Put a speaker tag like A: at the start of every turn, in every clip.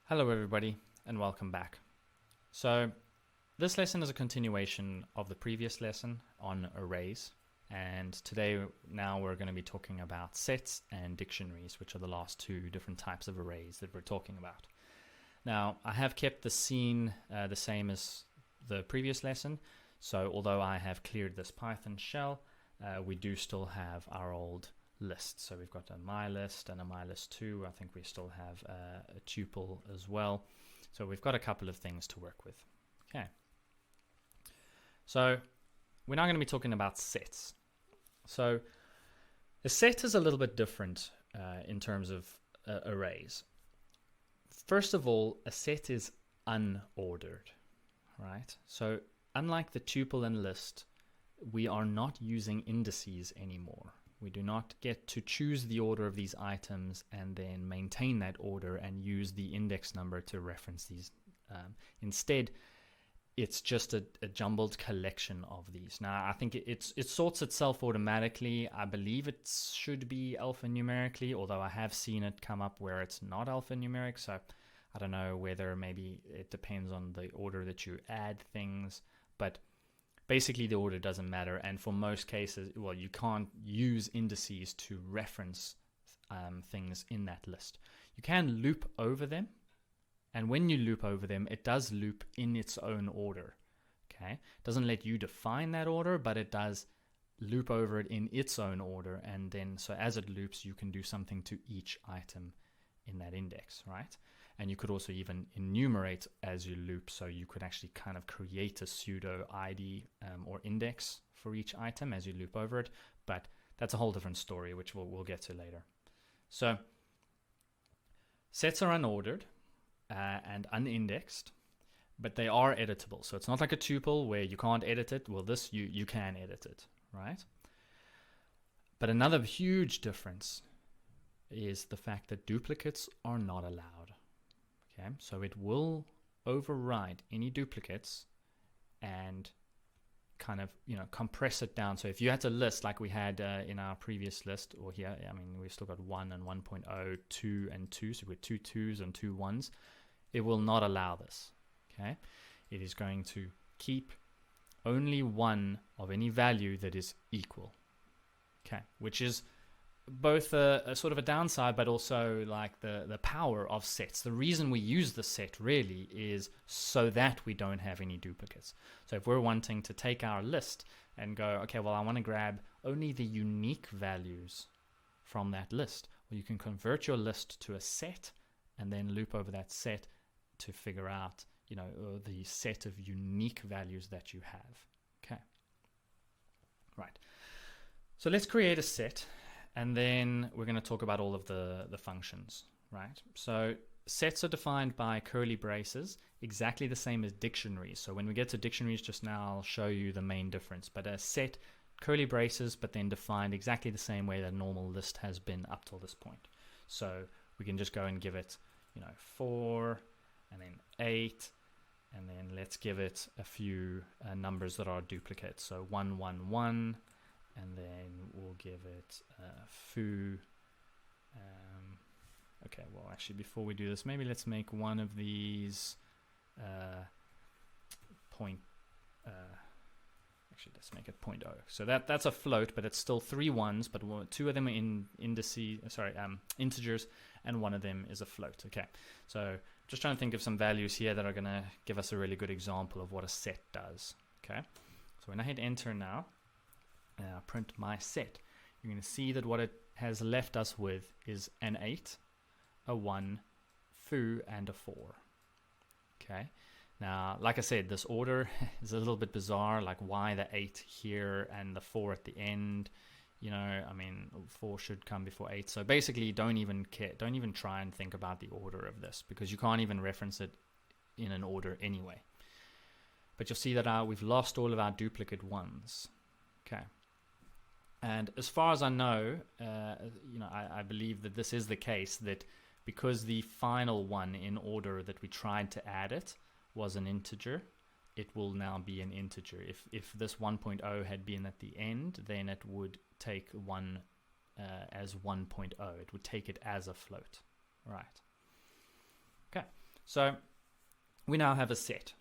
A: Hello everybody and welcome back. So this lesson is a continuation of the previous lesson on arrays, and today we're going to be talking about sets and dictionaries, which are the last two different types of arrays that we're talking about. Now I have kept the scene the same as the previous lesson, so although I have cleared this Python shell, we do still have our old list. So we've got a my list and a my list 2. I think we still have a tuple as well. So we've got a couple of things to work with. Okay. So we're now going to be talking about sets. So a set is a little bit different in terms of arrays. First of all, a set is unordered, right? So unlike the tuple and list, we are not using indices anymore. We do not get to choose the order of these items and then maintain that order and use the index number to reference these. Instead, it's just a jumbled collection of these. Now, I think it sorts itself automatically. I believe it should be alphanumerically, although I have seen it come up where it's not alphanumeric. So I don't know whether maybe it depends on the order that you add things, but basically the order doesn't matter, and for most cases, well, you can't use indices to reference things in that list. You can loop over them, and when you loop over them, it does loop in its own order. Okay, it doesn't let you define that order, but it does loop over it in its own order, and then so as it loops, you can do something to each item in that index, right? And you could also even enumerate as you loop, so you could actually kind of create a pseudo ID or index for each item as you loop over it, but that's a whole different story, which we'll get to later. So sets are unordered and unindexed, but they are editable. So it's not like a tuple where you can't edit it. Well, this you can edit it, right? But another huge difference is the fact that duplicates are not allowed. Okay, so it will override any duplicates and kind of, compress it down. So if you had a list like we had in our previous list, or here, I mean, we've still got 1 and 1.0, 2 and 2, so we've got 2 2s and 2 1s. It will not allow this. Okay, it is going to keep only one of any value that is equal. Okay, which is both a sort of a downside, but also like the power of sets. The reason we use the set really is so that we don't have any duplicates. So if we're wanting to take our list and go, okay, well, I want to grab only the unique values from that list, well, you can convert your list to a set and then loop over that set to figure out, the set of unique values that you have. Okay. Right. So let's create a set. And then we're going to talk about all of the functions, right? So sets are defined by curly braces, exactly the same as dictionaries. So when we get to dictionaries just now, I'll show you the main difference. But a set, curly braces, but then defined exactly the same way that a normal list has been up till this point. So we can just go and give it, 4, and then 8, and then let's give it a few numbers that are duplicates. So 1 1 1. And then we'll give it foo. Okay, well, actually, before we do this, maybe let's make one of these point. Actually, let's make it 0.0. So that's a float, but it's still 3 1s, but 2 of them are in integers, and one of them is a float. Okay, so just trying to think of some values here that are going to give us a really good example of what a set does. Okay, so when I hit enter now, print my set, you're going to see that what it has left us with is an 8, a 1, foo, and a 4. Okay, now like I said, this order is a little bit bizarre, like why the 8 here and the 4 at the end. I mean, 4 should come before 8. So basically, don't even try and think about the order of this, because you can't even reference it in an order anyway. But you'll see that we've lost all of our duplicate 1s. Okay. And as far as I know, I believe that this is the case, that because the final one in order that we tried to add it was an integer, it will now be an integer. If this 1.0 had been at the end, then it would take 1 as 1.0. It would take it as a float. Right. Okay. So we now have a set.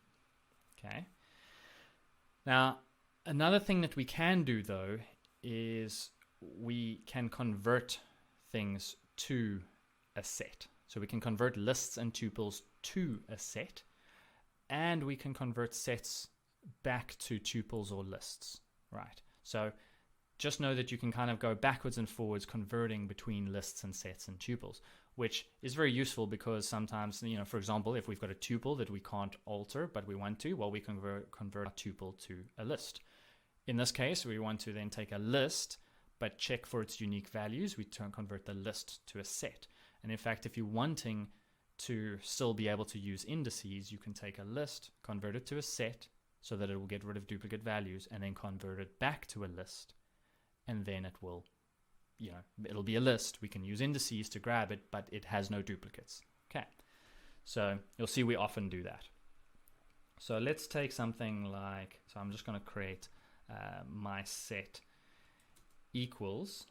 A: Okay. Now, another thing that we can do though is we can convert things to a set. So we can convert lists and tuples to a set, and we can convert sets back to tuples or lists, right? So just know that you can kind of go backwards and forwards converting between lists and sets and tuples, which is very useful because sometimes, you know, for example, if we've got a tuple that we can't alter but we want to, well, we convert a tuple to a list. In this case, we want to then take a list but check for its unique values. We convert the list to a set. And in fact, if you're wanting to still be able to use indices, you can take a list, convert it to a set so that it will get rid of duplicate values, and then convert it back to a list, and then it will, you know, it'll be a list. We can use indices to grab it, but it has no duplicates. Okay, so you'll see we often do that. So let's take something like, so I'm just going to create my set equals,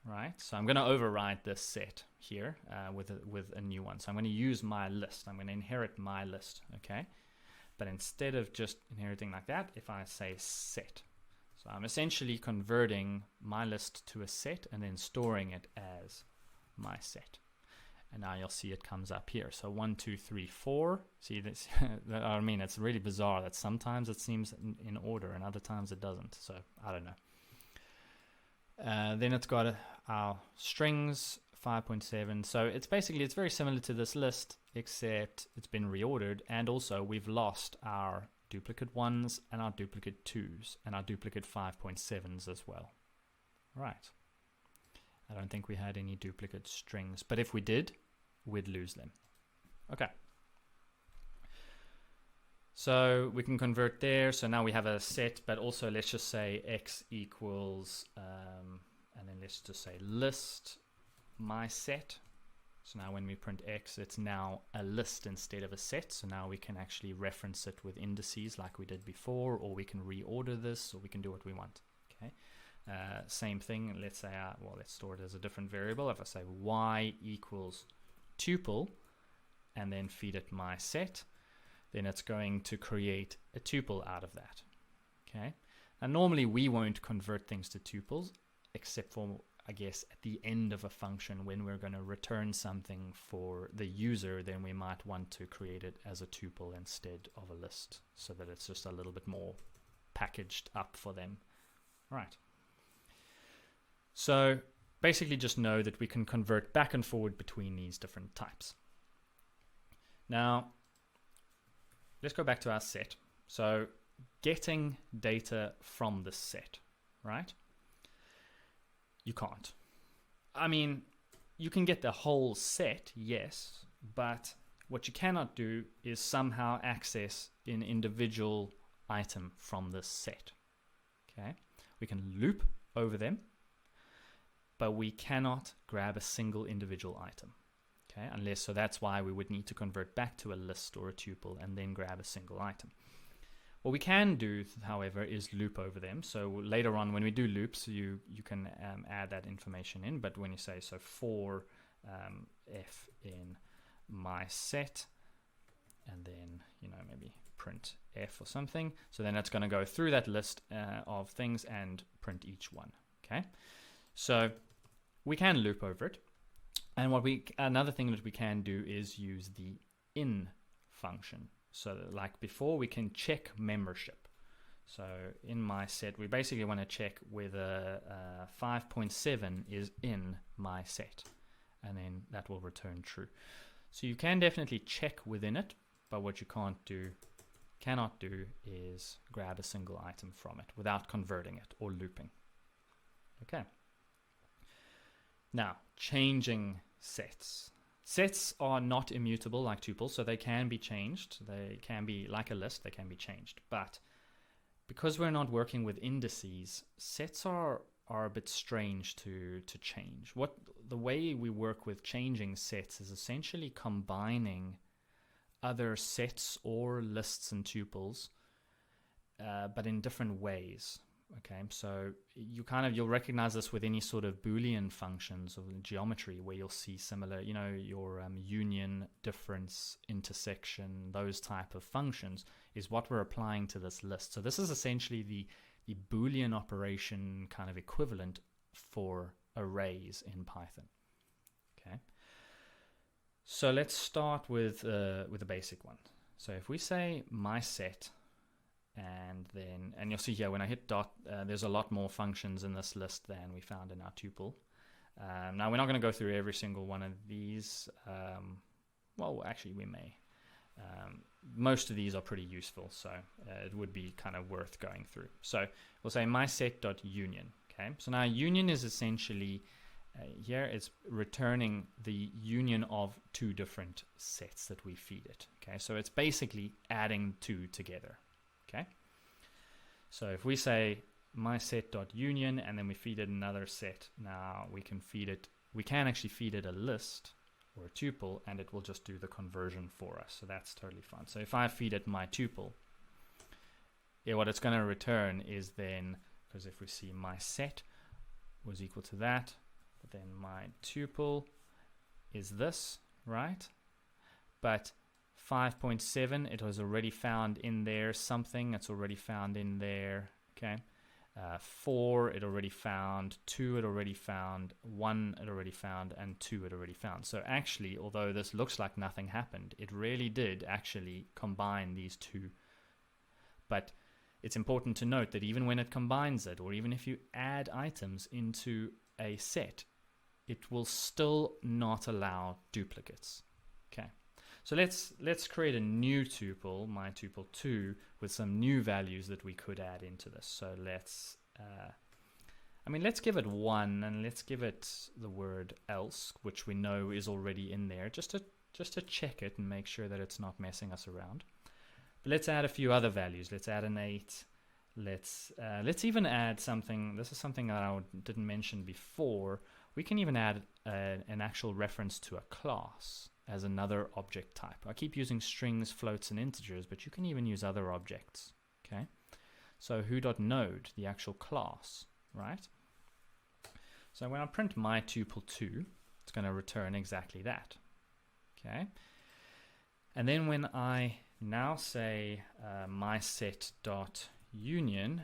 A: right? So I'm going to override this set here with a new one. So I'm going to use my list. I'm going to inherit my list, okay? But instead of just inheriting like that, if I say set, so I'm essentially converting my list to a set and then storing it as my set. And now you'll see it comes up here. So 1, 2, 3, 4. See this? I mean, it's really bizarre that sometimes it seems in order and other times it doesn't. So I don't know. Then it's got our strings 5.7. So it's very similar to this list, except it's been reordered, and also we've lost our duplicate 1s and our duplicate 2s and our duplicate 5.7s as well. Right. I don't think we had any duplicate strings, but if we did, we'd lose them. Okay. So we can convert there. So now we have a set, but also let's just say x equals, and then let's just say list my set. So now when we print x, it's now a list instead of a set. So now we can actually reference it with indices like we did before, or we can reorder this, or we can do what we want. Okay. Same thing. Let's say, well, let's store it as a different variable. If I say y equals tuple, and then feed it my set, then it's going to create a tuple out of that. Okay. Now normally we won't convert things to tuples, except for, I guess, at the end of a function when we're going to return something for the user, then we might want to create it as a tuple instead of a list, so that it's just a little bit more packaged up for them. Right. So basically just know that we can convert back and forward between these different types. Now, let's go back to our set. So getting data from the set, right? You can't. I mean, you can get the whole set, yes, but what you cannot do is somehow access an individual item from this set. Okay? We can loop over them, but we cannot grab a single individual item. Okay? Unless, so that's why we would need to convert back to a list or a tuple and then grab a single item. What we can do, however, is loop over them. So later on, when we do loops, you can add that information in. But when you say, so for f in my set, and then, you know, maybe print f or something. So then that's going to go through that list of things and print each one. Okay. So we can loop over it. And another thing that we can do is use the in function. So like before, we can check membership. So in my set, we basically want to check whether 5.7 is in my set, and then that will return true. So you can definitely check within it, but what you cannot do is grab a single item from it without converting it or looping. Okay. Now, changing sets. Sets are not immutable like tuples, so they can be changed. They can be like a list, they can be changed. But because we're not working with indices, sets are a bit strange to change. The way we work with changing sets is essentially combining other sets or lists and tuples, but in different ways. Okay, so you'll recognize this with any sort of Boolean functions or geometry where you'll see similar, your union, difference, intersection, those type of functions is what we're applying to this list. So this is essentially the Boolean operation kind of equivalent for arrays in Python. Okay, so let's start with a basic one. So if we say my set, and you'll see here when I hit dot, there's a lot more functions in this list than we found in our tuple. Now we're not going to go through every single one of these. Well, actually we may. Most of these are pretty useful, so it would be kind of worth going through. So we'll say my set.union. Okay, so now union is essentially here it's returning the union of two different sets that we feed it. Okay, so it's basically adding two together. Okay, so if we say my set.union and then we feed it another set, now we can actually feed it a list or a tuple, and it will just do the conversion for us. So that's totally fine. So if I feed it my tuple, what it's going to return is then, because if we see my set was equal to that, but then my tuple is this, right? But 5.7, it was already found in there. Something, it's already found in there. Okay. 4, it already found. 2, it already found. 1, it already found. And 2, it already found. So actually, although this looks like nothing happened, it really did actually combine these two. But it's important to note that even when it combines it, or even if you add items into a set, it will still not allow duplicates. Okay. So let's create a new tuple, my tuple2, with some new values that we could add into this. So let's give it 1, and let's give it the word else, which we know is already in there, just to check it and make sure that it's not messing us around. But let's add a few other values. Let's add an 8. Let's even add something. This is something that I didn't mention before. We can even add an actual reference to a class as another object type. I keep using strings, floats, and integers, but you can even use other objects. Okay, so who.node, the actual class, right? So when I print my tuple2, it's going to return exactly that. Okay, and then when I now say my set.union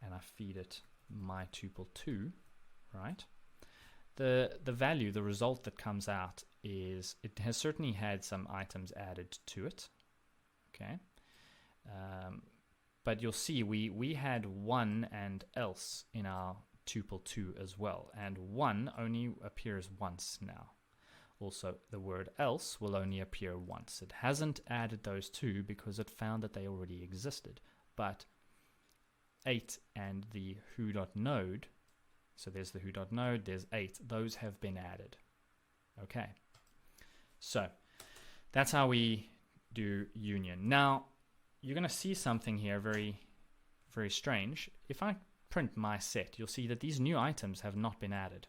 A: and I feed it my tuple2, right? The value, the result that comes out is it has certainly had some items added to it. Okay, but you'll see we had 1 and else in our tuple2 as well, and 1 only appears once now. Also, the word else will only appear once. It hasn't added those two because it found that they already existed. But 8 and the who.node, so there's the who.node, there's 8, those have been added. Okay, so that's how we do union. Now, you're going to see something here very, very strange. If I print my set, you'll see that these new items have not been added.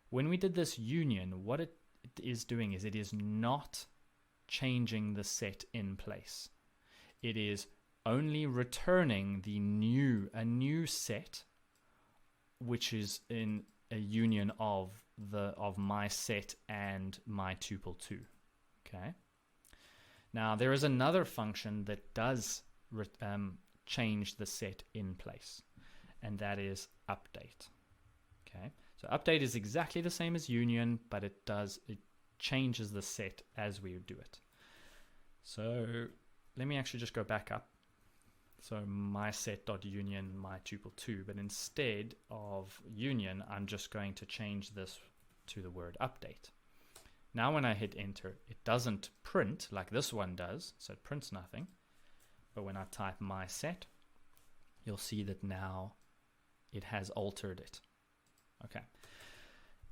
A: When we did this union, what it is doing is it is not changing the set in place. It is only returning a new set, which is in a union of my set and my tuple2. Okay. Now there is another function that does change the set in place, and that is update. Okay. So update is exactly the same as union, but it changes the set as we do it. So let me actually just go back up. So my set.union, my tuple2, but instead of union, I'm just going to change this to the word update. Now when I hit enter, it doesn't print like this one does, so it prints nothing. But when I type my set, you'll see that now it has altered it. Okay.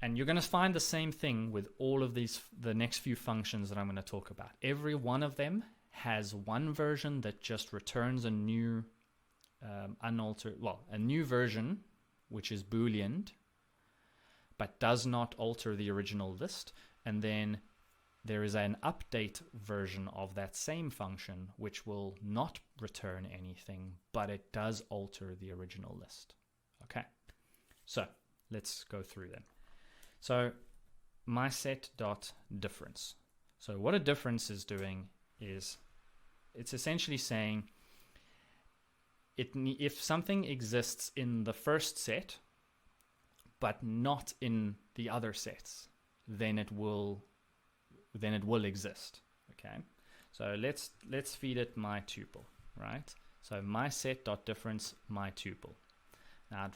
A: And you're going to find the same thing with all of these, the next few functions that I'm going to talk about. Every one of them has one version that just returns a new a new version, which is Boolean, but does not alter the original list. And then there is an update version of that same function which will not return anything, but it does alter the original list. Okay, so let's go through them. So mySet.difference. So what a difference is doing is it's essentially saying if something exists in the first set but not in the other sets, then it will exist. Okay, so let's feed it my tuple, right? So mySet.difference my tuple. Now it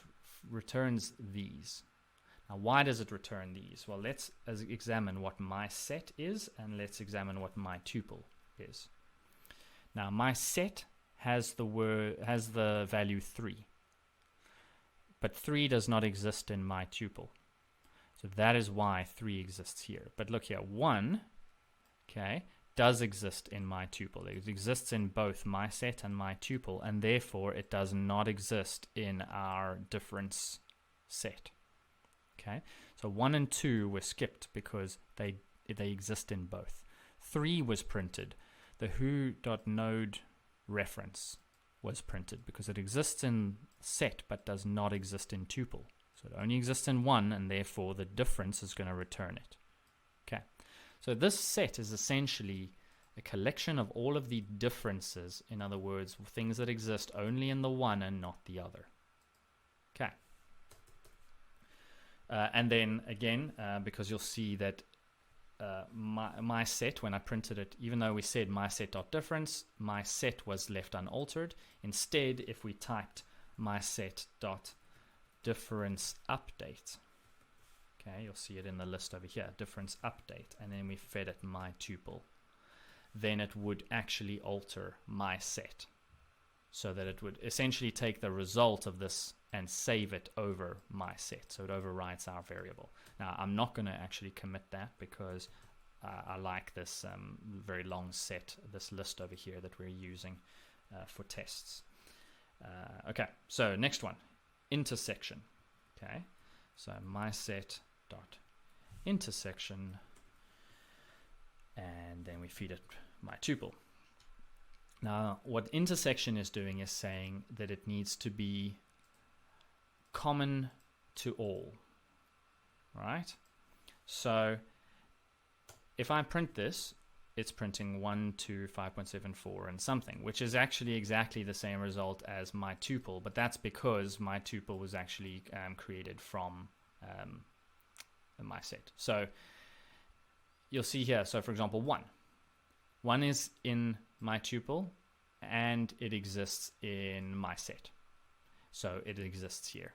A: returns these. Now why does it return these? Well, let's examine what my set is, and let's examine what my tuple is. Now my set has the value 3, but 3 does not exist in my tuple. So that is why 3 exists here. But look here, 1, okay, does exist in my tuple. It exists in both my set and my tuple, and therefore it does not exist in our difference set. Okay, so 1 and 2 were skipped because they exist in both. 3 was printed. The who.node reference was printed because it exists in set but does not exist in tuple. So it only exists in 1, and therefore the difference is going to return it. Okay, so this set is essentially a collection of all of the differences, in other words, things that exist only in the one and not the other. Okay. And then again, because you'll see that my set, when I printed it, even though we said my set.difference, my set was left unaltered. Instead, if we typed my set.difference update, okay, you'll see it in the list over here, difference update, and then we fed it my tuple, then it would actually alter my set, so that it would essentially take the result of this and save it over my set, so it overwrites our variable. Now I'm not going to actually commit that because I like this very long set, this list over here that we're using for tests. Okay, so next one, intersection. Okay, so my set dot intersection, and then we feed it my tuple. Now what intersection is doing is saying that it needs to be common to all, right? So if I print this, it's printing 1, 2, 5.74 and something, which is actually exactly the same result as my tuple, but that's because my tuple was actually created from my set. So you'll see here, so for example, 1 is in my tuple and it exists in my set, so it exists here.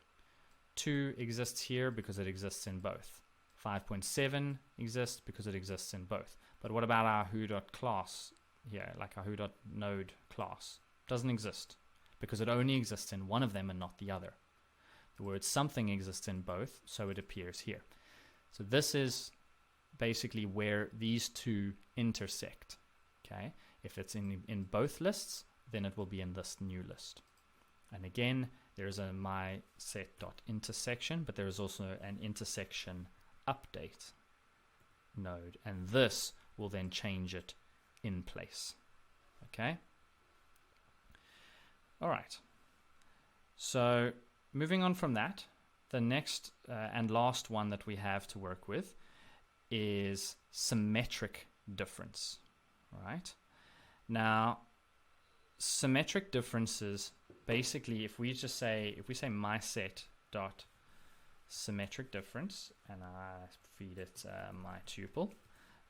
A: 2 exists here because it exists in both. 5.7 exists because it exists in both. But what about our who.class here, like our who.node class? Doesn't exist because it only exists in one of them and not the other. The word something exists in both, so it appears here. So this is basically where these two intersect. Okay, if it's in both lists, then it will be in this new list. And again, there's a my set.intersection, but there is also an intersection update node, and this will then change it in place. Okay. All right. So moving on from that, the next and last one that we have to work with is symmetric difference. All right. Now, symmetric differences, basically, if we say my set dot symmetric difference, and I feed it my tuple,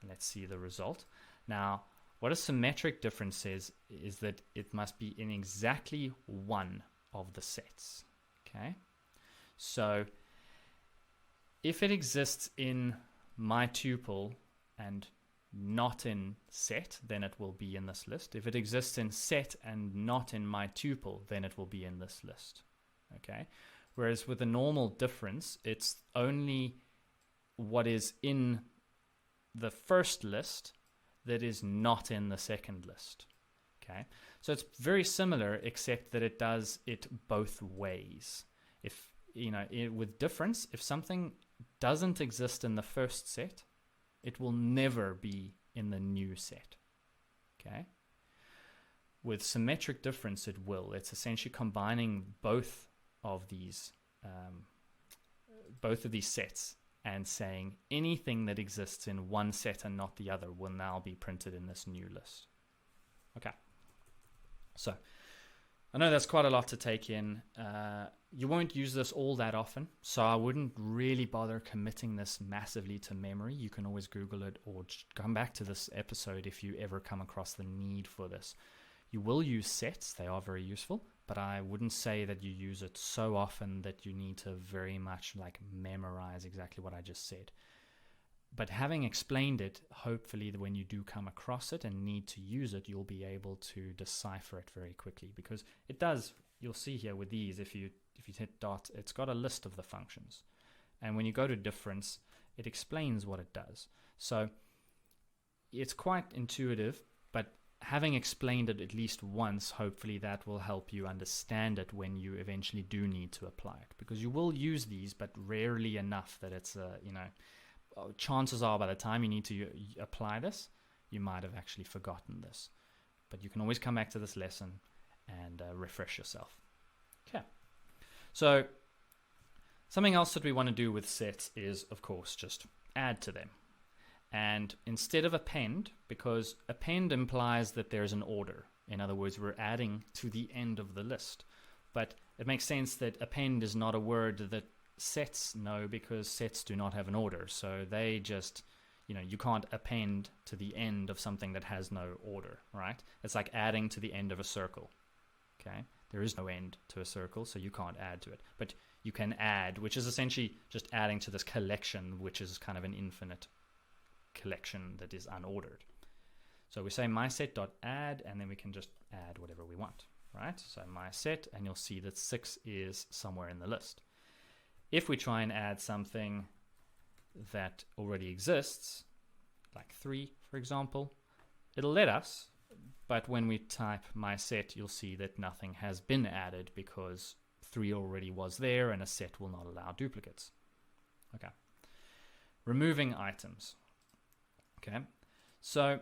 A: and let's see the result. Now, what a symmetric difference is that it must be in exactly one of the sets. Okay, so if it exists in my tuple and not in set, then it will be in this list. If it exists in set and not in my tuple, then it will be in this list. Okay, whereas with a normal difference, it's only what is in the first list that is not in the second list. Okay, so it's very similar, except that it does it both ways. If with difference, if something doesn't exist in the first set, It will never be in the new set. Okay. With symmetric difference, it will. It's essentially combining both of these sets and saying anything that exists in one set and not the other will now be printed in this new list. Okay. So I know that's quite a lot to take in. You won't use this all that often, so I wouldn't really bother committing this massively to memory. You can always Google it or just come back to this episode if you ever come across the need for this. You will use sets, they are very useful, but I wouldn't say that you use it so often that you need to very much like memorize exactly what I just said. But having explained it, hopefully when you do come across it and need to use it, you'll be able to decipher it very quickly, because it does. You'll see here with these, if you hit dot, it's got a list of the functions. And when you go to difference, it explains what it does. So it's quite intuitive, but having explained it at least once, hopefully that will help you understand it when you eventually do need to apply it. Because you will use these, but rarely enough that it's chances are by the time you need to apply this, you might have actually forgotten this. But you can always come back to this lesson and refresh yourself. Okay. So something else that we want to do with sets is, of course, just add to them. And instead of append, because append implies that there's an order. In other words, we're adding to the end of the list. But it makes sense that append is not a word that sets know, because sets do not have an order. So they just, you can't append to the end of something that has no order, right? It's like adding to the end of a circle. Okay, there is no end to a circle, so you can't add to it. But you can add, which is essentially just adding to this collection, which is kind of an infinite collection that is unordered. So we say mySet.add, and then we can just add whatever we want, right? So mySet, and you'll see that 6 is somewhere in the list. If we try and add something that already exists, like 3, for example, it'll let us. But when we type mySet, you'll see that nothing has been added because 3 already was there, and a set will not allow duplicates. Okay. Removing items. Okay. So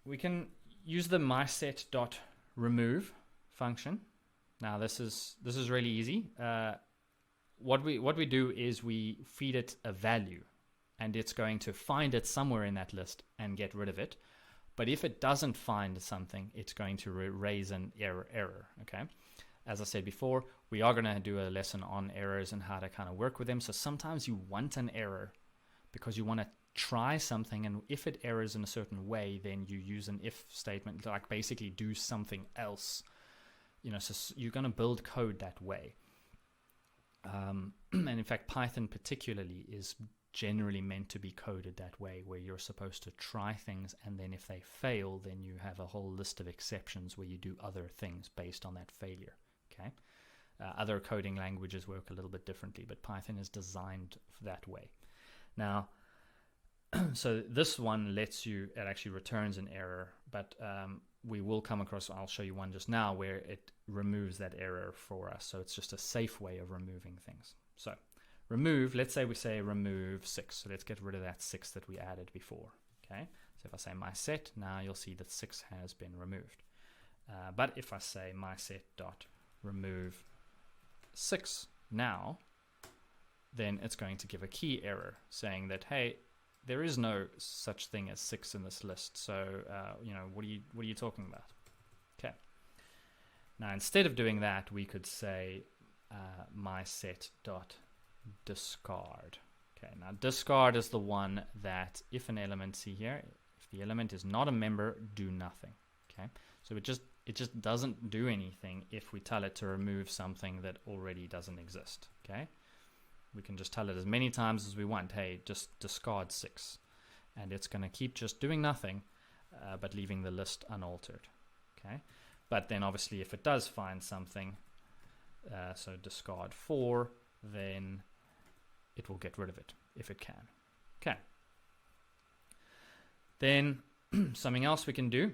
A: we can use the mySet.remove function. Now this is really easy. What we do is we feed it a value, and it's going to find it somewhere in that list and get rid of it. But if it doesn't find something, it's going to raise an error. Okay. As I said before, we are going to do a lesson on errors and how to kind of work with them. So sometimes you want an error because you want to try something, and if it errors in a certain way, then you use an if statement, like basically do something else. So you're going to build code that way. And in fact, Python particularly is generally meant to be coded that way, where you're supposed to try things, and then if they fail, then you have a whole list of exceptions where you do other things based on that failure. Okay. Other coding languages work a little bit differently, but Python is designed that way. Now, so this one lets you, it actually returns an error, but we will come across, I'll show you one just now, where it removes that error for us. So it's just a safe way of removing things. So remove, let's say we say remove 6. So let's get rid of that 6 that we added before. Okay. So if I say mySet, now you'll see that 6 has been removed. But if I say mySet.remove 6 now, then it's going to give a key error saying that, hey, there is no such thing as 6 in this list. So, what are you talking about? Okay. Now, instead of doing that, we could say mySet.discard. Okay. Now, discard is the one that if an element, see here, if the element is not a member, do nothing. Okay. So it just doesn't do anything if we tell it to remove something that already doesn't exist. Okay. We can just tell it as many times as we want, hey, just discard 6. And it's going to keep just doing nothing, but leaving the list unaltered. Okay. But then obviously if it does find something, so discard 4, then it will get rid of it if it can. Okay. Then something else we can do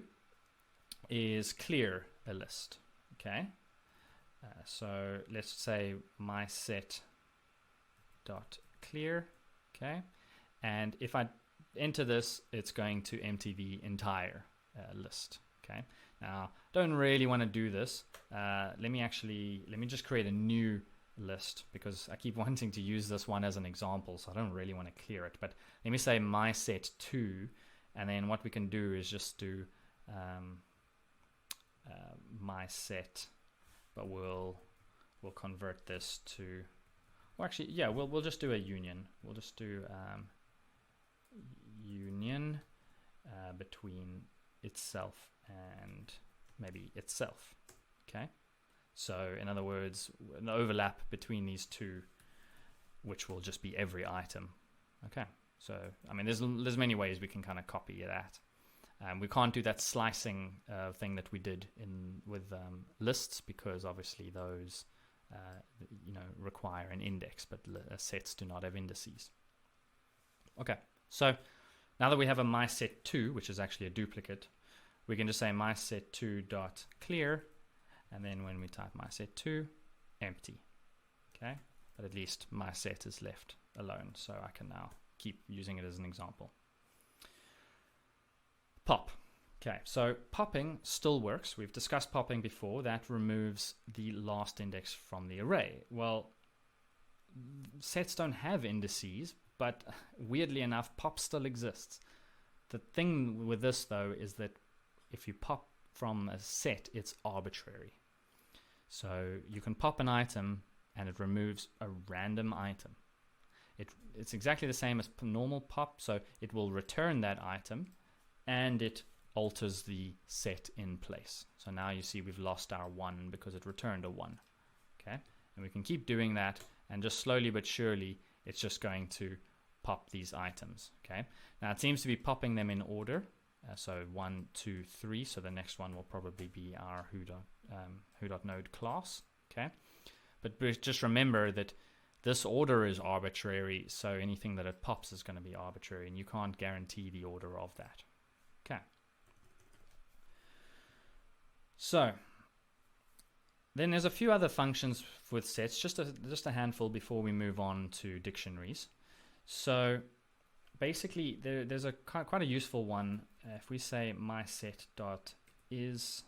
A: is clear a list. Okay. So let's say mySet.clear, okay, And if I enter this, it's going to empty the entire list. Okay. Now, don't really want to do this. Let me just create a new list because I keep wanting to use this one as an example, so I don't really want to clear it. But let me say my set 2, and then what we can do is just do my set, but we'll convert this to, well, actually, yeah, we'll just do a union. We'll just do union between itself and maybe itself. Okay, so in other words, an overlap between these two, which will just be every item. Okay, so I mean, there's many ways we can kind of copy that. We can't do that slicing thing that we did with lists, because obviously those require an index, but sets do not have indices. Okay, so now that we have a mySet2, which is actually a duplicate, we can just say mySet2 dot clear, and then when we type mySet2, empty. Okay, but at least my set is left alone, so I can now keep using it as an example. Pop. Okay, so popping still works. We've discussed popping before. That removes the last index from the array. Well, sets don't have indices, but weirdly enough, pop still exists. The thing with this, though, is that if you pop from a set, it's arbitrary. So you can pop an item and it removes a random item. It's exactly the same as normal pop, so it will return that item and it alters the set in place. So now you see we've lost our 1 because it returned a 1. Okay, and we can keep doing that, and just slowly but surely it's just going to pop these items. Okay, now it seems to be popping them in order. So 1, 2, 3. So the next one will probably be our who.node class. Okay, but just remember that this order is arbitrary, so anything that it pops is going to be arbitrary, and you can't guarantee the order of that. Okay. So then there's a few other functions with sets, just a handful before we move on to dictionaries. So basically, there's a quite a useful one. If we say mySet.is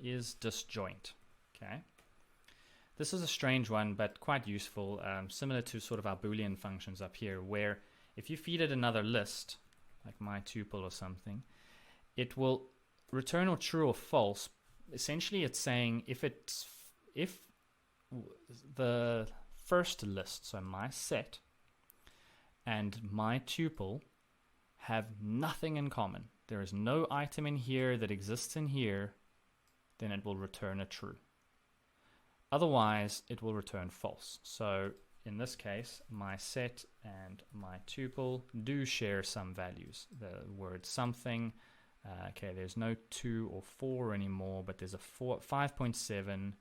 A: disjoint. Okay. This is a strange one, but quite useful, similar to sort of our Boolean functions up here, where if you feed it another list, like my tuple or something, it will return or true or false. Essentially, it's saying if the first list, so my set and my tuple, have nothing in common, there is no item in here that exists in here, then it will return a true. Otherwise, it will return false. So in this case, my set and my tuple do share some values. The word something, okay, there's no 2 or 4 anymore, but there's a 5.7,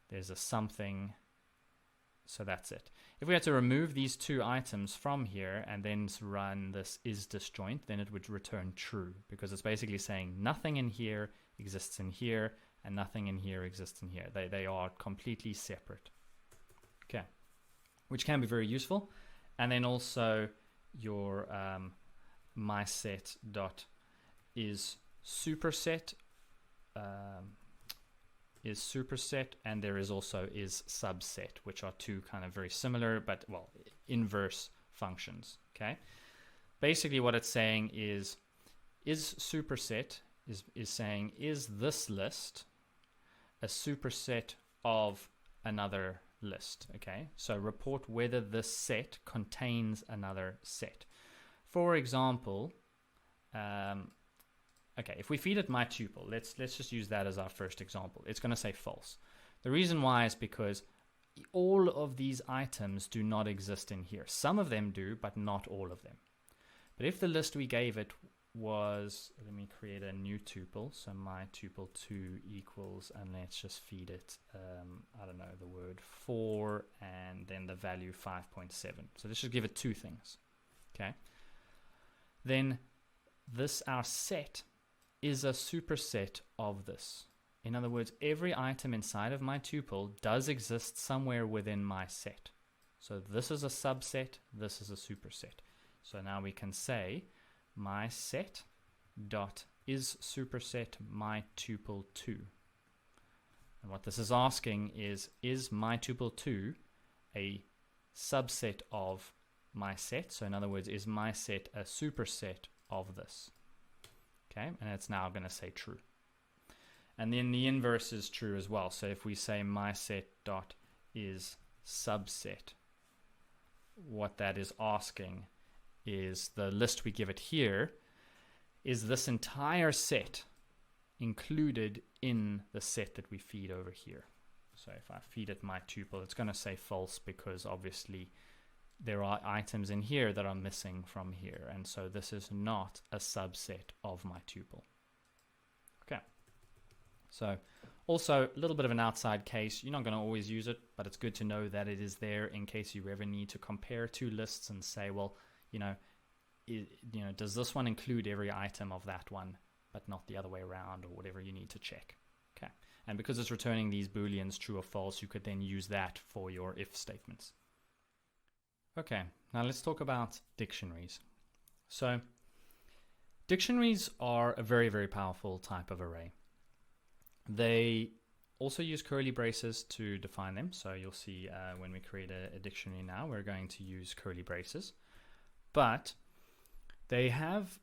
A: there's a something, so that's it. If we had to remove these 2 items from here and then run this is disjoint, then it would return true, because it's basically saying nothing in here exists in here, and nothing in here exists in here. They are completely separate. Okay, which can be very useful. And then also your mySet.is superset is superset, and there is also is subset, which are 2 kind of very similar but, well, inverse functions. Okay, basically what it's saying is superset is saying, is this list a superset of another list? Okay, so report whether this set contains another set. For example, okay, if we feed it my tuple, let's just use that as our first example. It's going to say false. The reason why is because all of these items do not exist in here. Some of them do, but not all of them. But if the list we gave it was, let me create a new tuple, so my tuple2 equals, and let's just feed it, I don't know, the word 4 and then the value 5.7. So let's just give it 2 things. Okay, then this, our set, is a superset of this. In other words, every item inside of my tuple does exist somewhere within my set. So this is a subset, this is a superset. So now we can say my set dot is superset my tuple 2. And what this is asking is my tuple 2 a subset of my set? So in other words, is my set a superset of this? Okay, and it's now going to say true. And then the inverse is true as well. So if we say my set dot is subset, what that is asking is the list we give it here, is this entire set included in the set that we feed over here? So if I feed it my tuple, it's going to say false because obviously there are items in here that are missing from here. And so this is not a subset of my tuple. Okay. So also a little bit of an outside case. You're not going to always use it, but it's good to know that it is there in case you ever need to compare two lists and say, well, does this one include every item of that one, but not the other way around, or whatever you need to check. Okay. And because it's returning these booleans true or false, you could then use that for your if statements. Okay, now let's talk about dictionaries. So dictionaries are a very, very powerful type of array. They also use curly braces to define them. So you'll see when we create a dictionary now, we're going to use curly braces. But they have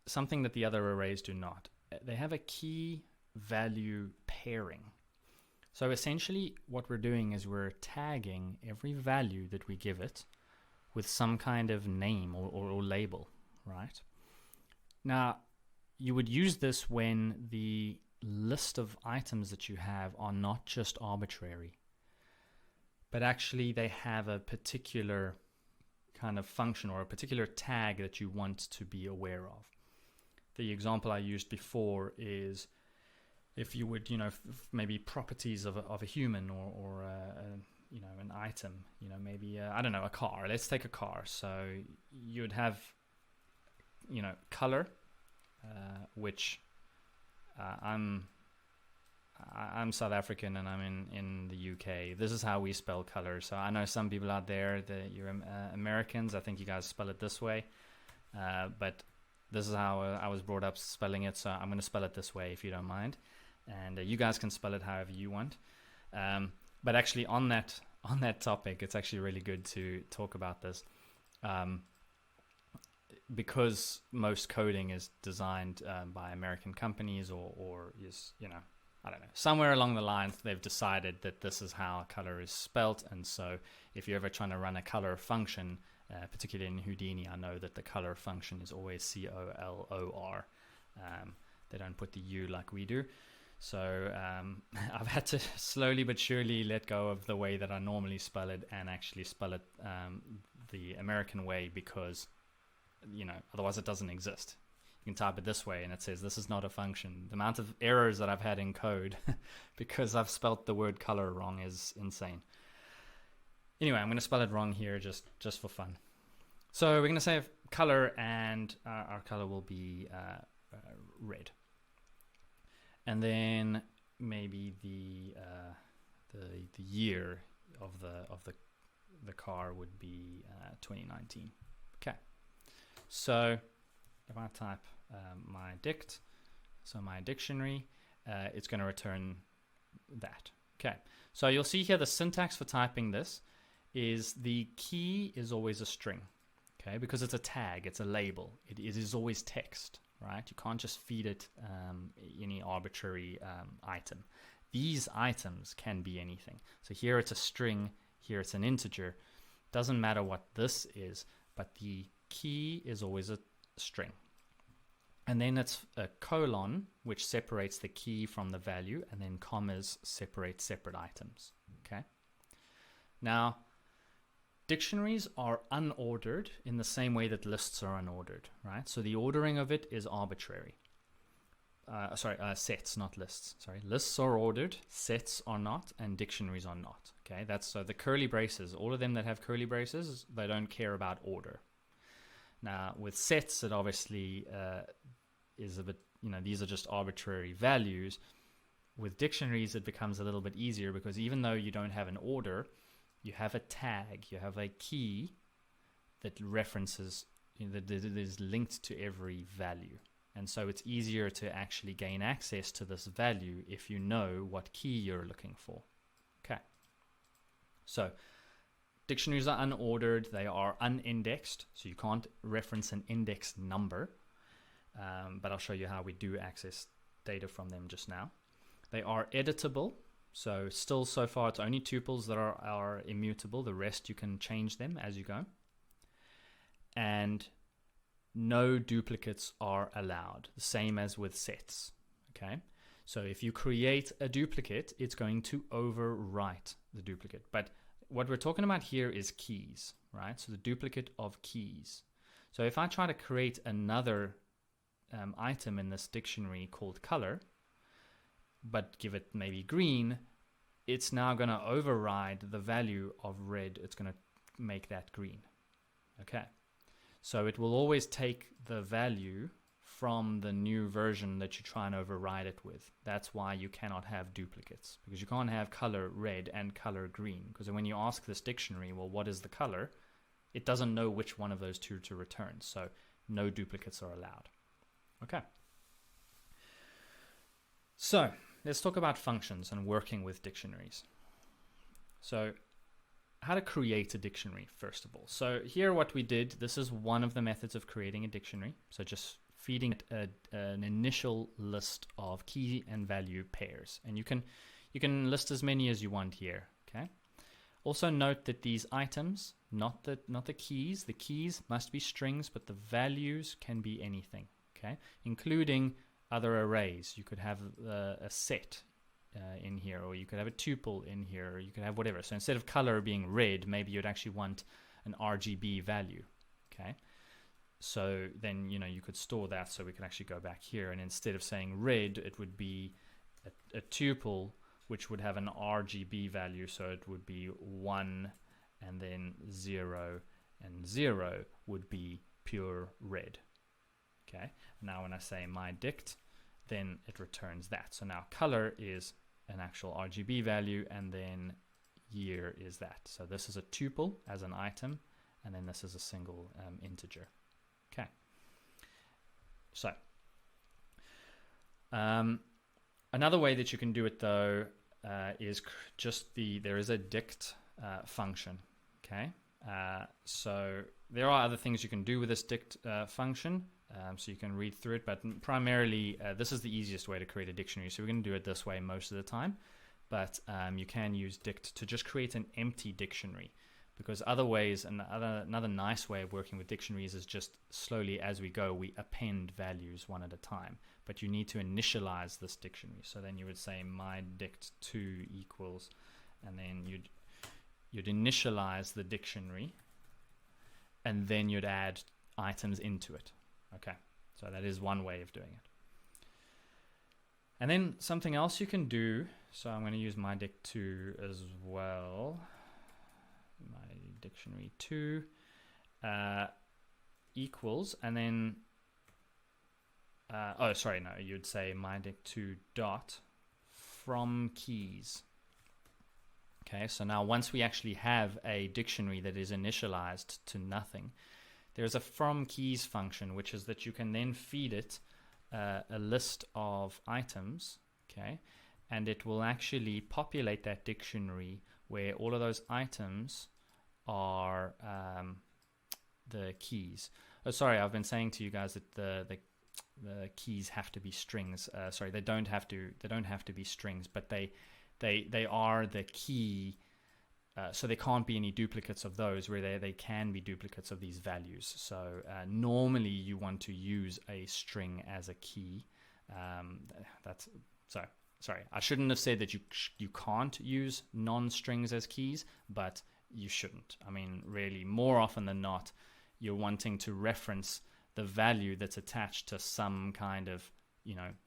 A: something that the other arrays do not. They have a key value pairing. So essentially what we're doing is we're tagging every value that we give it with some kind of name or label, right? Now, you would use this when the list of items that you have are not just arbitrary, but actually they have a particular kind of function or a particular tag that you want to be aware of. The example I used before is if you would, maybe properties of a human or an item, maybe, I don't know, a car. Let's take a car. So you would have, color, which I'm South African and I'm in the UK. This is how we spell color. So I know some people out there that you're Americans. I think you guys spell it this way. But this is how I was brought up spelling it. So I'm going to spell it this way if you don't mind. And you guys can spell it however you want. But actually on that topic, it's actually really good to talk about this. Because most coding is designed by American companies or is, I don't know, somewhere along the lines they've decided that this is how color is spelt. And so if you're ever trying to run a color function, particularly in Houdini, I know that the color function is always COLOR. They don't put the U like we do. So I've had to slowly but surely let go of the way that I normally spell it and actually spell it the American way because, otherwise it doesn't exist. You can type it this way and it says this is not a function. The amount of errors that I've had in code because I've spelt the word color wrong is insane. Anyway, I'm going to spell it wrong here just for fun. So we're going to say color and our color will be red. And then maybe the year of the car would be 2019. Okay. So if I type my dict, so my dictionary, it's going to return that. Okay. So you'll see here the syntax for typing this is the key is always a string. Okay, because it's a tag, it's a label. It is always text. Right? You can't just feed it any arbitrary item. These items can be anything. So here it's a string, here it's an integer. Doesn't matter what this is, but the key is always a string. And then it's a colon, which separates the key from the value, and then commas separate separate items. Okay. Now, dictionaries are unordered in the same way that lists are unordered, right? So the ordering of it is arbitrary. Sets, not lists. Sorry, lists are ordered, sets are not, and dictionaries are not. Okay, that's so the curly braces. All of them that have curly braces, they don't care about order. Now with sets, it obviously is a bit. These are just arbitrary values. With dictionaries, it becomes a little bit easier because even though you don't have an order, you have a tag, you have a key that references that is linked to every value. And so it's easier to actually gain access to this value if you know what key you're looking for. Okay. So dictionaries are unordered, they are unindexed, so you can't reference an index number, but I'll show you how we do access data from them just now. They are editable, so still so far it's only tuples that are immutable, the rest you can change them as you go. And no duplicates are allowed, the same as with sets. Okay, so if you create a duplicate, it's going to overwrite the duplicate. But what we're talking about here is keys, right? So the duplicate of keys. So if I try to create another item in this dictionary called color, but give it maybe green, it's now going to override the value of red. It's going to make that green. Okay. So it will always take the value from the new version that you try and override it with. That's why you cannot have duplicates, because you can't have color red and color green. Because when you ask this dictionary, well, what is the color? It doesn't know which one of those two to return. So no duplicates are allowed. Okay. So let's talk about functions and working with dictionaries. So how to create a dictionary, first of all. So here what we did, this is one of the methods of creating a dictionary. So just feeding it an initial list of key and value pairs. And you can list as many as you want here, okay? Also note that these items, not the keys must be strings, but the values can be anything, okay? Including other arrays. You could have a set in here, or you could have a tuple in here, or you could have whatever. So instead of color being red, maybe you'd actually want an RGB value, okay? So then, you could store that, so we can actually go back here, and instead of saying red, it would be a tuple, which would have an RGB value, so it would be 1, and then 0, and 0 would be pure red, okay? Now when I say my dict, then it returns that. So now color is an actual RGB value, and then year is that. So this is a tuple as an item, and then this is a single integer. Okay. So another way that you can do it though is just there is a dict function. Okay. So there are other things you can do with this dict function. So you can read through it, but primarily this is the easiest way to create a dictionary. So we're going to do it this way most of the time, but you can use dict to just create an empty dictionary, because other ways, another nice way of working with dictionaries is just slowly as we go, we append values one at a time, but you need to initialize this dictionary. So then you would say my dict2 equals, and then you'd initialize the dictionary, and then you'd add items into it. Okay, so that is one way of doing it. And then something else you can do, so I'm going to use my dict2 as well. My dictionary 2 equals, and then you'd say my dict2 dot from keys. Okay, so now once we actually have a dictionary that is initialized to nothing, there's a from keys function, which is that you can then feed it a list of items, okay, and it will actually populate that dictionary where all of those items are the keys. Oh, sorry, I've been saying to you guys that the keys have to be strings. Sorry, they don't have to be strings, but they are the key. So there can't be any duplicates of those, where they can be duplicates of these values. So normally you want to use a string as a key. Sorry, I shouldn't have said that you can't use non-strings as keys, but you shouldn't. I mean, really, more often than not, you're wanting to reference the value that's attached to some kind of,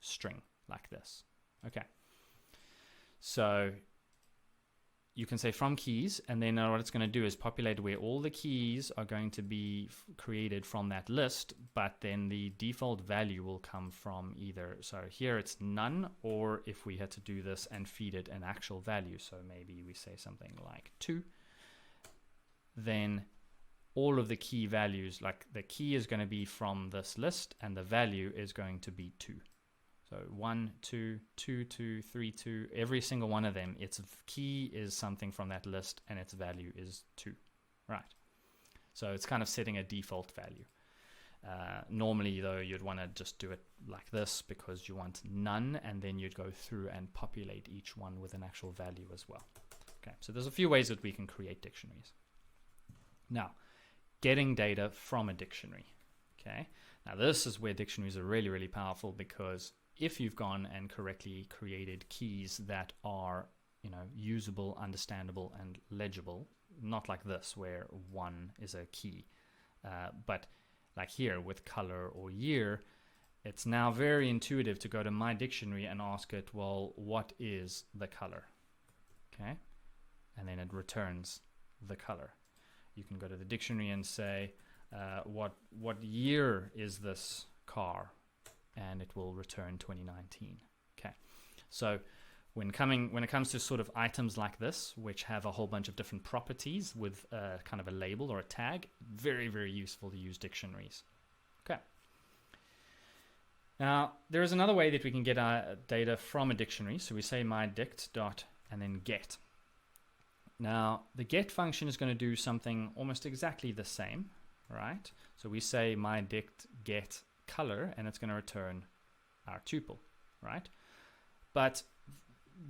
A: string like this. Okay. So you can say from keys, and then what it's going to do is populate where all the keys are going to be created from that list, but then the default value will come from either, so here it's none, or if we had to do this and feed it an actual value, so maybe we say something like 2, then all of the key values, like the key is going to be from this list and the value is going to be 2. So 1, 2, 2, 2, 3, 2, every single one of them, its key is something from that list and its value is 2, right? So it's kind of setting a default value. Normally though, you'd want to just do it like this because you want none, and then you'd go through and populate each one with an actual value as well. Okay, so there's a few ways that we can create dictionaries. Now, getting data from a dictionary. Okay, now this is where dictionaries are really, really powerful, because if you've gone and correctly created keys that are, you know, usable, understandable, and legible, not like this where 1 is a key, but like here with color or year, it's now very intuitive to go to my dictionary and ask it, well, what is the color? Okay, and then it returns the color. You can go to the dictionary and say, what year is this car? And it will return 2019. Okay, so when it comes to sort of items like this, which have a whole bunch of different properties with kind of a label or a tag, very, very useful to use dictionaries. Okay. Now, there is another way that we can get our data from a dictionary. So we say my dict dot and then get. Now, the get function is going to do something almost exactly the same, right? So we say my dict get color, and it's going to return our tuple, right? But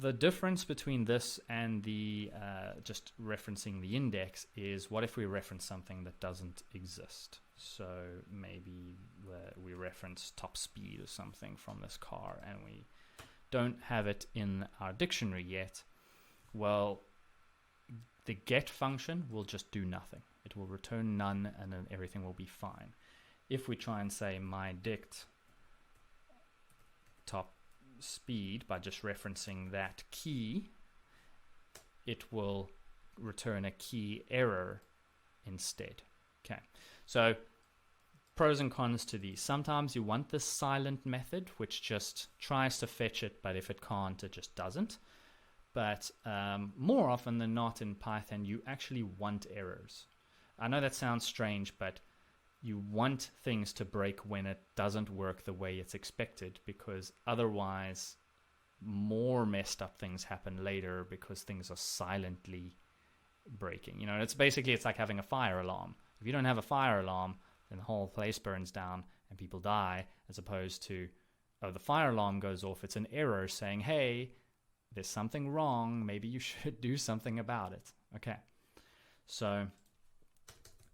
A: the difference between this and the just referencing the index is, what if we reference something that doesn't exist? So maybe we reference top speed or something from this car, and we don't have it in our dictionary yet. Well, the get function will just do nothing. It will return none, and then everything will be fine. If we try and say my dict top speed by just referencing that key, it will return a key error instead. Okay, so pros and cons to these. Sometimes you want this silent method, which just tries to fetch it, but if it can't, it just doesn't. But more often than not in Python, you actually want errors. I know that sounds strange, but you want things to break when it doesn't work the way it's expected, because otherwise more messed up things happen later because things are silently breaking. You know, it's like having a fire alarm. If you don't have a fire alarm, then the whole place burns down and people die, as opposed to, oh, the fire alarm goes off, it's an error saying, hey, there's something wrong, maybe you should do something about it. Okay, so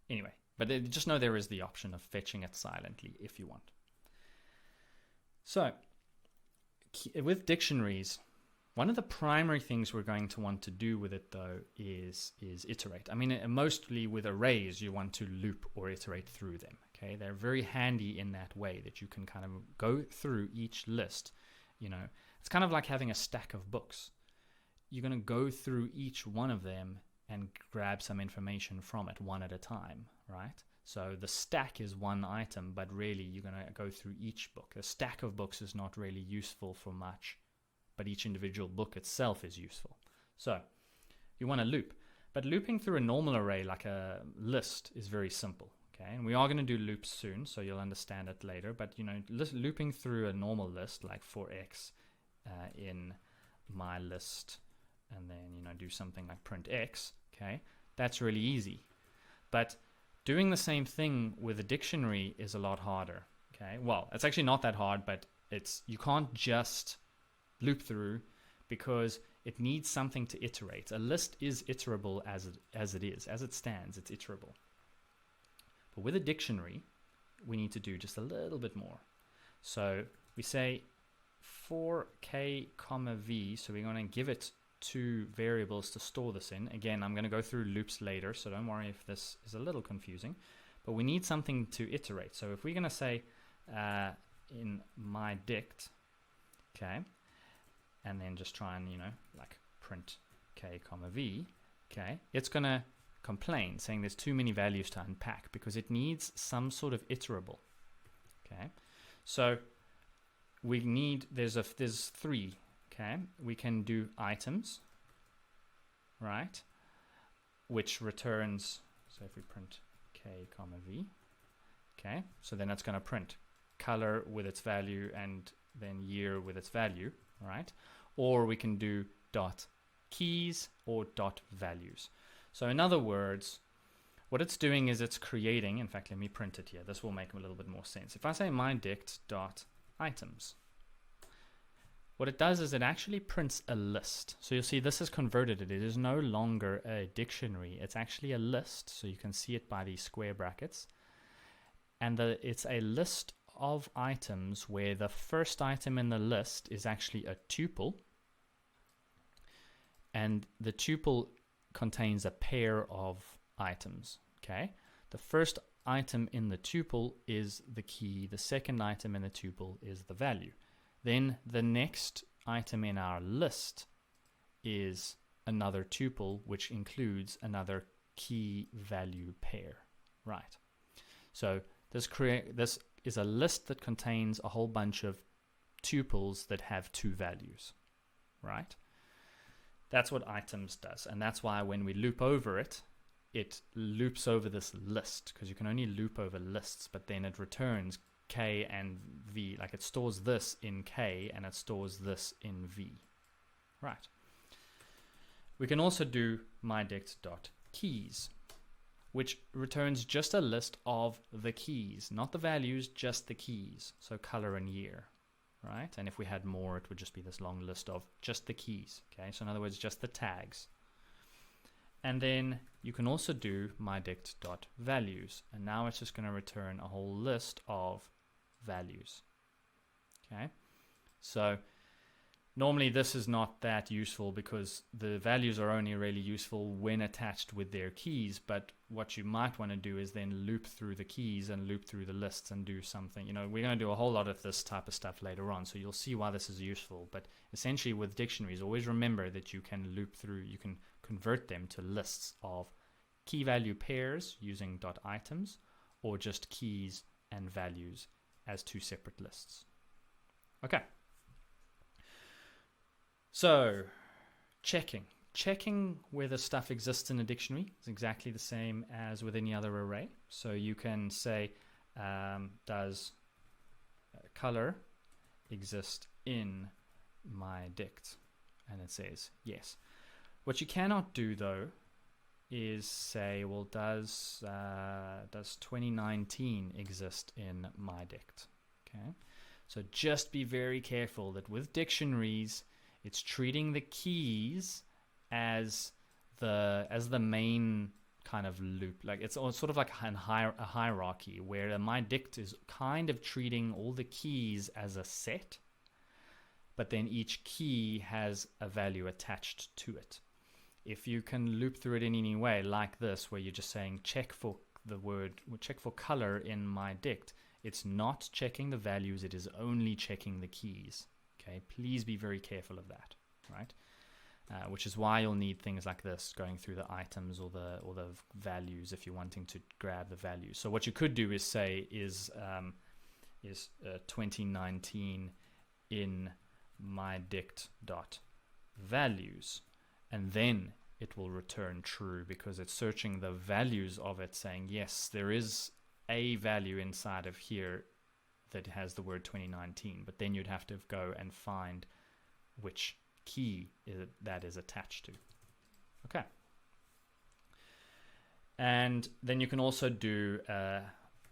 A: anyway, but just know there is the option of fetching it silently if you want. So with dictionaries, one of the primary things we're going to want to do with it, though, is iterate. I mean, mostly with arrays, you want to loop or iterate through them. Okay, they're very handy in that way, that you can kind of go through each list. You know, it's kind of like having a stack of books. You're going to go through each one of them and grab some information from it one at a time, right? So the stack is one item, but really you're going to go through each book. A stack of books is not really useful for much, but each individual book itself is useful. So you want to loop, but looping through a normal array like a list is very simple. Okay, and we are going to do loops soon, so you'll understand it later. But you know, looping through a normal list like for x in my list, and then you know do something like print x. Okay, that's really easy. But doing the same thing with a dictionary is a lot harder. Okay, well, it's actually not that hard, but you can't just loop through, because it needs something to iterate. A list is iterable as it stands. It's iterable. But with a dictionary, we need to do just a little bit more. So we say for k comma v, so we're going to give it two variables to store this in. Again, I'm going to go through loops later, so don't worry if this is a little confusing. But we need something to iterate. So if we're going to say in my dict, okay, and then just try and, you know, like print k comma v, okay, it's going to complain saying there's too many values to unpack because it needs some sort of iterable. Okay, so we need, there's three. Okay, we can do items, right, which returns, so if we print k k comma v. Okay, so then it's going to print color with its value and then year with its value, right? Or we can do dot keys or dot values. So in other words, what it's doing is it's creating, in fact, let me print it here. This will make a little bit more sense. If I say mydict dot items, what it does is it actually prints a list. So you'll see this is converted. It is no longer a dictionary. It's actually a list. So you can see it by these square brackets. And it's a list of items where the first item in the list is actually a tuple. And the tuple contains a pair of items. Okay. The first item in the tuple is the key. The second item in the tuple is the value. Then the next item in our list is another tuple, which includes another key value pair. Right. So this is a list that contains a whole bunch of tuples that have two values. Right. That's what items does. And that's why when we loop over it, it loops over this list, because you can only loop over lists, but then it returns k and v. Like it stores this in k and it stores this in v. Right. We can also do mydict.keys, which returns just a list of the keys, not the values, just the keys. So color and year. Right. And if we had more, it would just be this long list of just the keys. Okay. So in other words, just the tags. And then you can also do mydict.values. And now it's just going to return a whole list of values. Okay. So normally this is not that useful because the values are only really useful when attached with their keys. But what you might want to do is then loop through the keys and loop through the lists and do something. You know, we're going to do a whole lot of this type of stuff later on. So you'll see why this is useful. But essentially with dictionaries, always remember that you can loop through, you can convert them to lists of key value pairs using .items, or just keys and values as two separate lists. Okay. So checking whether stuff exists in a dictionary is exactly the same as with any other array. So you can say, does color exist in mydict? And it says yes. What you cannot do though is say, well, does 2019 exist in mydict? Okay, so just be very careful that with dictionaries, it's treating the keys as the main kind of loop. Like it's sort of like a hierarchy where mydict is kind of treating all the keys as a set, but then each key has a value attached to it. If you can loop through it in any way, like this, where you're just saying check for color in mydict, it's not checking the values, it is only checking the keys. Okay, please be very careful of that, right? Which is why you'll need things like this, going through the items or the values if you're wanting to grab the values. So what you could do is say is 2019 in mydict.values, and then it will return true because it's searching the values of it, saying yes, there is a value inside of here that has the word 2019, but then you'd have to go and find which key that is attached to. Okay. And then you can also do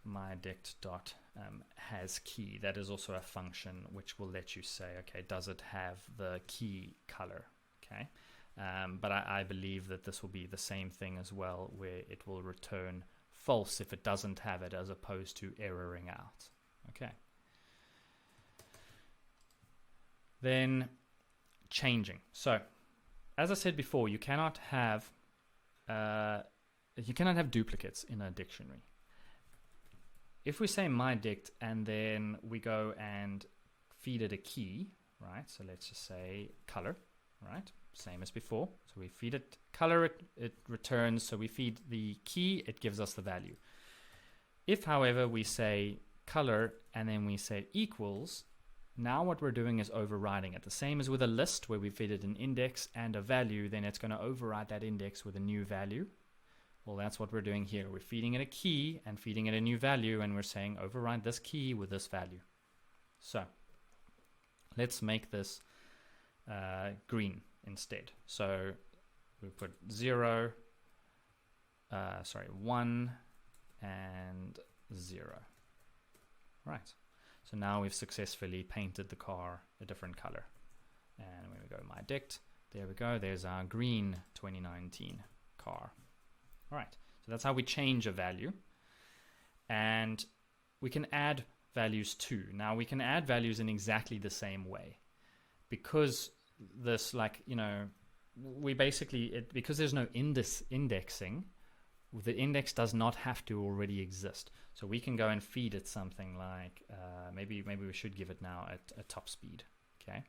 A: mydict.hasKey. That is also a function which will let you say, okay, does it have the key color? Okay. But I believe that this will be the same thing as well, where it will return false if it doesn't have it, as opposed to erroring out. Okay. Then changing. So, as I said before, you cannot have duplicates in a dictionary. If we say mydict and then we go and feed it a key, right? So let's just say color, right? Same as before. So we feed it color, it returns. So we feed the key, it gives us the value. If, however, we say color and then we say equals, now what we're doing is overriding it. The same as with a list where we feed it an index and a value, then it's going to override that index with a new value. Well, that's what we're doing here. We're feeding it a key and feeding it a new value, and we're saying override this key with this value. So let's make this green instead. So we put 1 and 0. Right. So now we've successfully painted the car a different color. And when we go my dict, there we go. There's our green 2019 car. All right. So that's how we change a value. And we can add values too. Now we can add values in exactly the same way, because this, like, you know, we basically, because there's no indexing, the index does not have to already exist. So we can go and feed it something like, maybe we should give it now a top speed. Okay.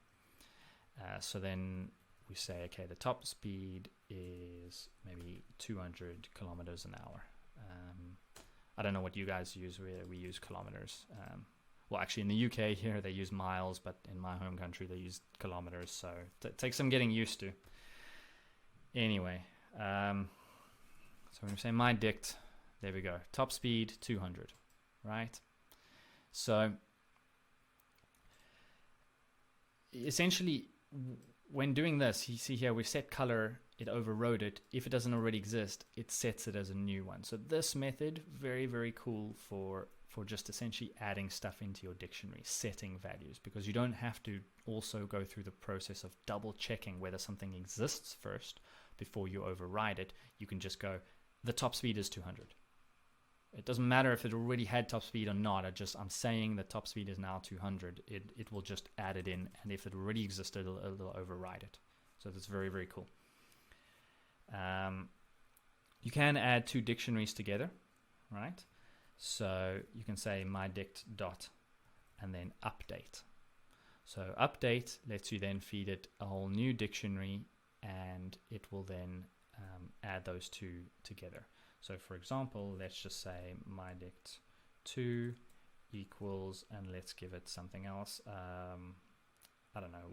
A: So then we say, okay, the top speed is maybe 200 kilometers an hour. I don't know what you guys use. We use kilometers. Well, actually in the UK here they use miles, but in my home country they use kilometers. So it takes some getting used to. Anyway, so when we say my dict, there we go. Top speed 200, right? So essentially, when doing this, you see here we've set color, it overrode it. If it doesn't already exist, it sets it as a new one. So this method, very, very cool for just essentially adding stuff into your dictionary, setting values, because you don't have to also go through the process of double checking whether something exists first before you override it. You can just go, the top speed is 200. It doesn't matter if it already had top speed or not. I'm saying the top speed is now 200. It will just add it in, and if it already existed, it'll override it. So that's very, very cool. You can add two dictionaries together, right? So you can say my dict dot and then update. So update lets you then feed it a whole new dictionary, and it will then add those two together. So for example, let's just say my dict 2 equals, and let's give it something else. I don't know,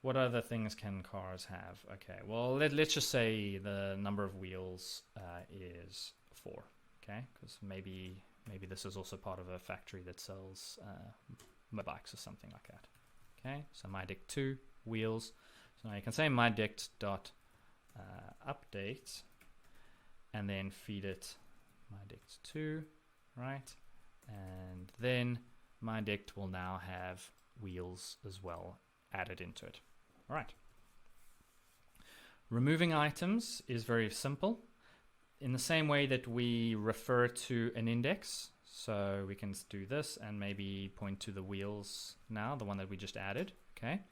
A: what other things can cars have? Okay, well, let's just say the number of wheels is 4, okay? Because maybe this is also part of a factory that sells motorbikes or something like that. Okay, so my dict 2 wheels. So now you can say my dict dot update, and then feed it my dict 2, right? And then my dict will now have wheels as well added into it. All right. Removing items is very simple. In the same way that we refer to an index, so we can do this and maybe point to the wheels now, the one that we just added, okay?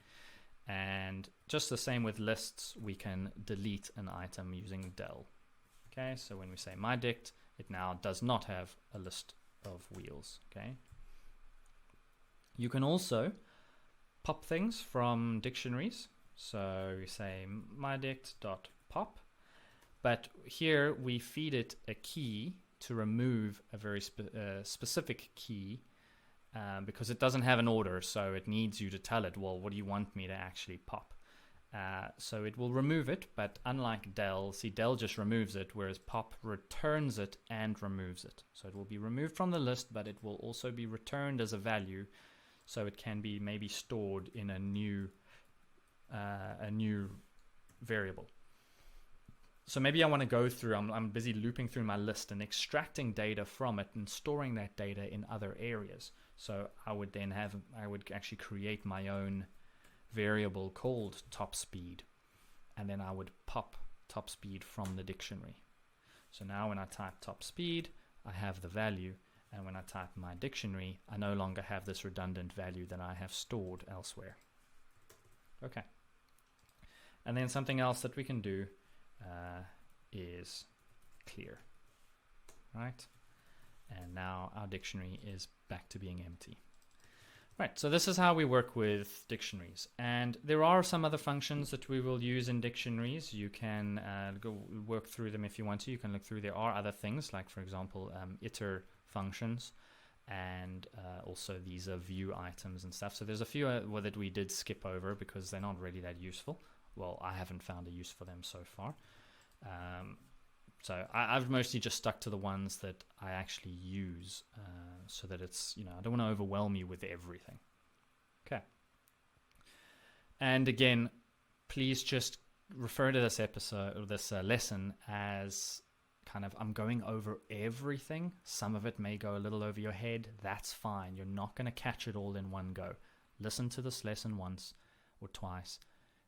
A: And just the same with lists, we can delete an item using del. Okay, so when we say my dict, it now does not have a list of wheels, okay? You can also pop things from dictionaries. So we say my dict dot pop, but here we feed it a key to remove a very specific key, because it doesn't have an order, so it needs you to tell it, well, what do you want me to actually pop? So it will remove it, but unlike del, see, del just removes it, whereas pop returns it and removes it. So it will be removed from the list, but it will also be returned as a value, so it can be maybe stored in a new variable. So maybe I want to go through, I'm busy looping through my list and extracting data from it and storing that data in other areas. So I would actually create my own variable called top speed, and then I would pop top speed from the dictionary. So now when I type top speed, I have the value, and when I type my dictionary, I no longer have this redundant value that I have stored elsewhere. Okay. And then something else that we can do is clear, right? And now our dictionary is back to being empty. Right, so this is how we work with dictionaries. And there are some other functions that we will use in dictionaries. You can go work through them if you want to. You can look through. There are other things, like, for example, iter functions, and also these are view items and stuff. So there's a few that we did skip over because they're not really that useful. Well, I haven't found a use for them so far. So I've mostly just stuck to the ones that I actually use, so that it's, I don't want to overwhelm you with everything. Okay. And again, please just refer to this episode or this lesson as kind of, I'm going over everything. Some of it may go a little over your head. That's fine. You're not going to catch it all in one go. Listen to this lesson once or twice.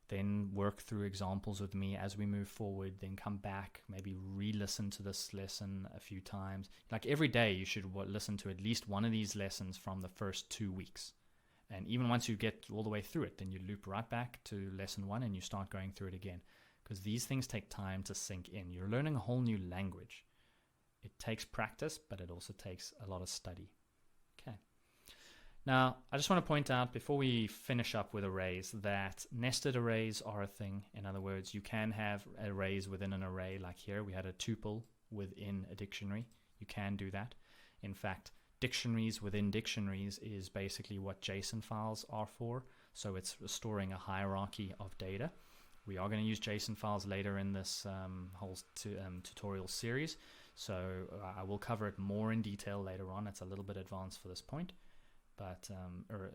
A: Then work through examples with me as we move forward, then come back, maybe re-listen to this lesson a few times. Like every day you should listen to at least one of these lessons from the first 2 weeks. And even once you get all the way through it, then you loop right back to lesson 1 and you start going through it again. Because these things take time to sink in. You're learning a whole new language. It takes practice, but it also takes a lot of study. Okay. Now, I just want to point out before we finish up with arrays that nested arrays are a thing. In other words, you can have arrays within an array. Like here, we had a tuple within a dictionary. You can do that. In fact, dictionaries within dictionaries is basically what JSON files are for. So it's storing a hierarchy of data. We are going to use JSON files later in this whole tutorial series. So I will cover it more in detail later on. It's a little bit advanced for this point. But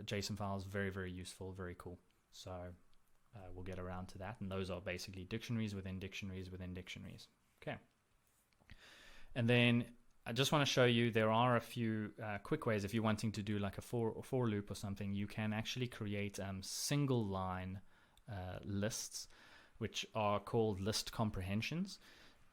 A: JSON files, very, very useful, very cool. So we'll get around to that. And those are basically dictionaries within dictionaries within dictionaries. Okay. And then I just want to show you there are a few quick ways. If you're wanting to do like a for loop or something, you can actually create single line lists, which are called list comprehensions.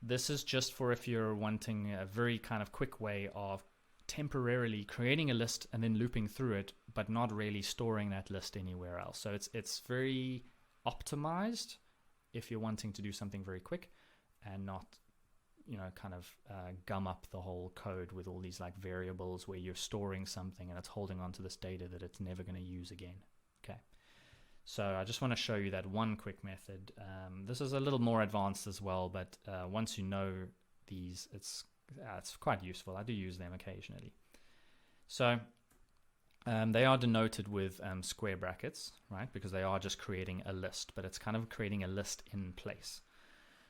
A: This is just for if you're wanting a very kind of quick way of temporarily creating a list and then looping through it, but not really storing that list anywhere else. So it's very optimized if you're wanting to do something very quick and not kind of gum up the whole code with all these like variables where you're storing something and it's holding on to this data that it's never going to use again. Okay, so I just want to show you that one quick method. This is a little more advanced as well, but once you know these, it's quite useful. I do use them occasionally. So they are denoted with square brackets, right? Because they are just creating a list, but it's kind of creating a list in place.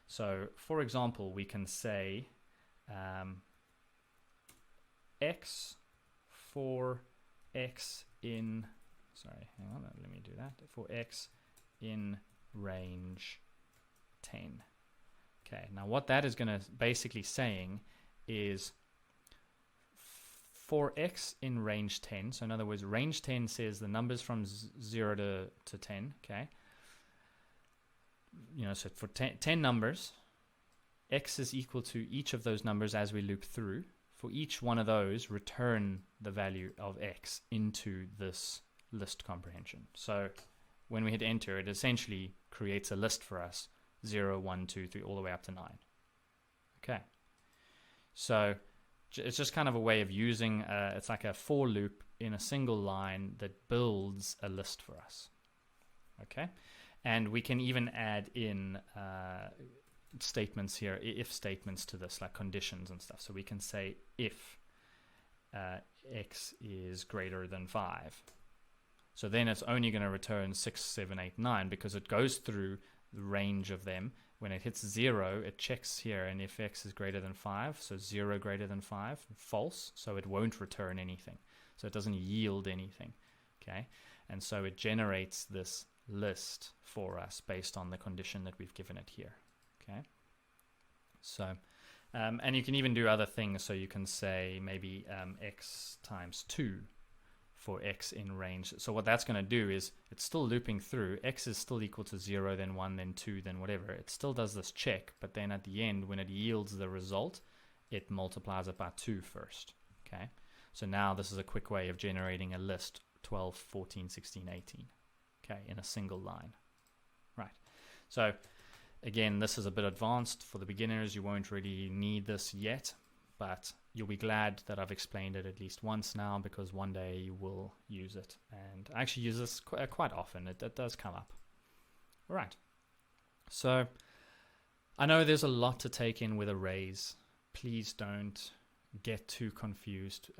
A: So for example, we can say x for x in, sorry, hang on, let me do that. For x in range 10. Okay, now what that is going to basically saying is for x in range 10, so in other words, range 10 says the numbers from 0 to 10, okay? So for 10 numbers, x is equal to each of those numbers as we loop through. For each one of those, return the value of x into this list comprehension. So when we hit enter, it essentially creates a list for us, 0, 1, 2, 3, all the way up to 9. Okay. So it's just kind of a way of using, it's like a for loop in a single line that builds a list for us. Okay. And we can even add in statements here, if statements to this, like conditions and stuff. So we can say if x is greater than 5. So then it's only going to return 6, 7, 8, 9 because it goes through the range of them. When it hits 0, it checks here, and if x is greater than 5, so 0 greater than 5, false, so it won't return anything. So it doesn't yield anything, okay? And so it generates this list for us based on the condition that we've given it here, okay? So, and you can even do other things. So you can say maybe x times 2 for x in range. So what that's going to do is it's still looping through. X is still equal to 0, then 1, then 2, then whatever. It still does this check, but then at the end, when it yields the result, it multiplies it by 2 first, okay? So now this is a quick way of generating a list 12, 14, 16, 18, okay, in a single line, right? So again, this is a bit advanced for the beginners. You won't really need this yet, but you'll be glad that I've explained it at least once now, because one day you will use it. And I actually use this quite often. It does come up. All right. So I know there's a lot to take in with arrays. Please don't get too confused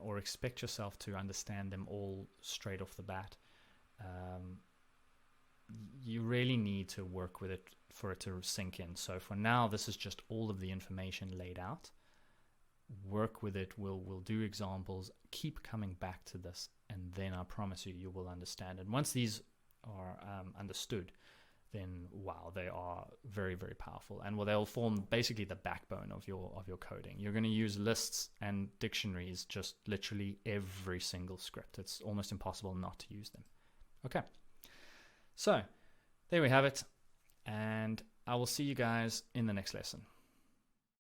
A: or expect yourself to understand them all straight off the bat. you really need to work with it for it to sink in. So for now, this is just all of the information laid out. Work with it. We'll do examples. Keep coming back to this, and then I promise you, you will understand. And once these are understood, then wow, they are very, very powerful, and they'll form basically the backbone of your coding. You're going to use lists and dictionaries just literally every single script. It's almost impossible not to use them. Okay, so there we have it, and I will see you guys in the next lesson.